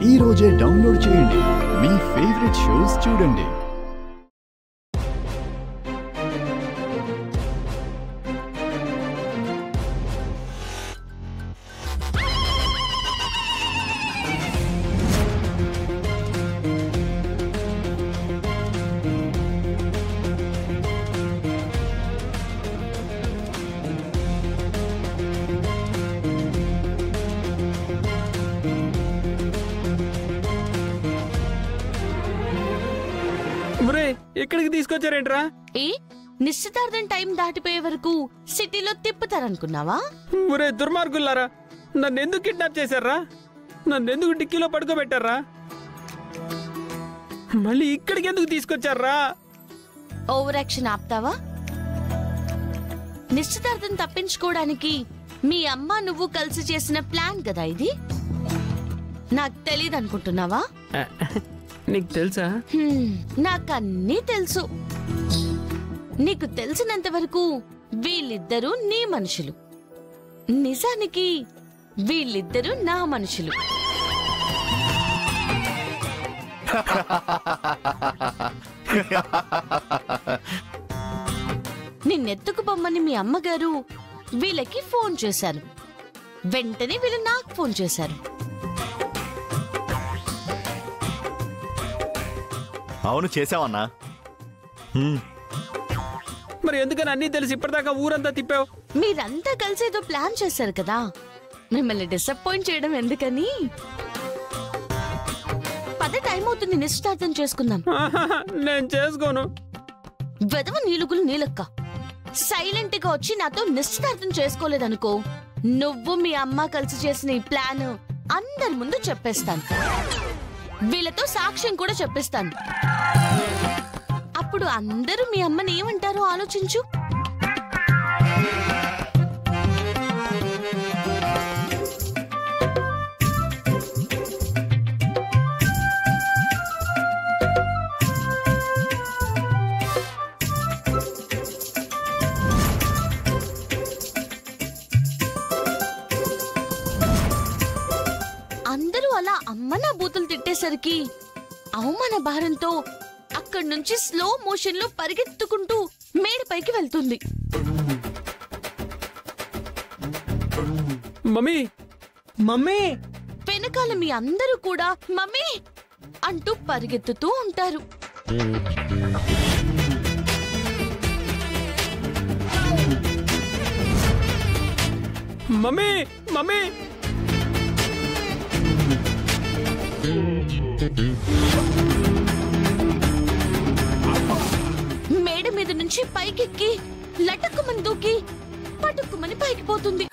ఈ రోజే డౌన్లోడ్ చేయండి. మీ ఫేవరెట్ షోస్ చూడండి. ఇక్కడికి తీసుకొచ్చారేంట్రా? నిశ్చితార్థం టైం దాటిపోయే వరకు సిటీలో తిప్పుతారనుకున్నావా? ఒరే దుర్మార్గులారా, నన్నెందుకు కిడ్నాప్ చేశారా? నన్నెందుకు డిక్కీలో పడుకోబెట్టారా? మళ్ళీ ఇక్కడికి ఎందుకు తీసుకొచ్చారా? ఓవర్ యాక్షన్ ఆపుతావా? నిశ్చితార్థం తప్పించుకోవడానికి మీ అమ్మ నువ్వు కలిసి చేసిన ప్లాన్ కదా ఇది. నాకు తెలీదు అనుకుంటున్నావా? నీకు తెలుసా? నాకన్నీ తెలుసు. నీకు తెలిసినంత వరకు వీళ్ళిద్దరూ నీ మనుషులు. నిజానికి వీళ్ళిద్దరూ నా మనుషులు. నిన్నెత్తుకు పొమ్మని మీ అమ్మగారు వీళ్ళకి ఫోన్ చేశారు. వెంటనే వీళ్ళు నాకు ఫోన్ చేశారు. అవును, చేసావన్నా. మరి ఎందుకని అన్నీ తెలిసి ఇప్పటిదాకా ఊరంతా తిప్పావు? మీరంతా కలిసి ఏదో ప్లాన్ చేశారు కదా, మిమ్మల్ని డిసప్పాయింట్ చేయడం ఎందుకని. టైం అవుతుంది, నిశ్చితార్థం చేసుకుందాం. నేను చేసుకోను. వెదవ నీలుగులు నీలక్క సైలెంట్ గా వచ్చి నాతో నిశ్చితార్థం చేసుకోలేదనుకో, నువ్వు మీ అమ్మ కలిసి చేసిన ఈ ప్లాన్ అందరి ముందు చెప్పేస్తాను. వీళ్ళతో సాక్ష్యం కూడా చెప్పిస్తాను. అప్పుడు అందరూ మీ అమ్మని ఏమంటారో ఆలోచించు. అందరూ అలా అమ్మ నా బూతులు తిట్టేసరికి అవమాన భారంతో అక్కడి నుంచి స్లో మోషన్ లో పరిగెత్తుకుంటూ మేడపైకి వెళ్తుంది. మమ్మీ మమ్మీ వెనకాల మీ అందరూ కూడా మమ్మీ అంటూ పరిగెత్తుతూ ఉంటారు. మమ్మీ మమ్మీ మేడ మీద నుంచి పైకెక్కి లటక్కుమని దూకి పటుక్కుమని పైకి పోతుంది.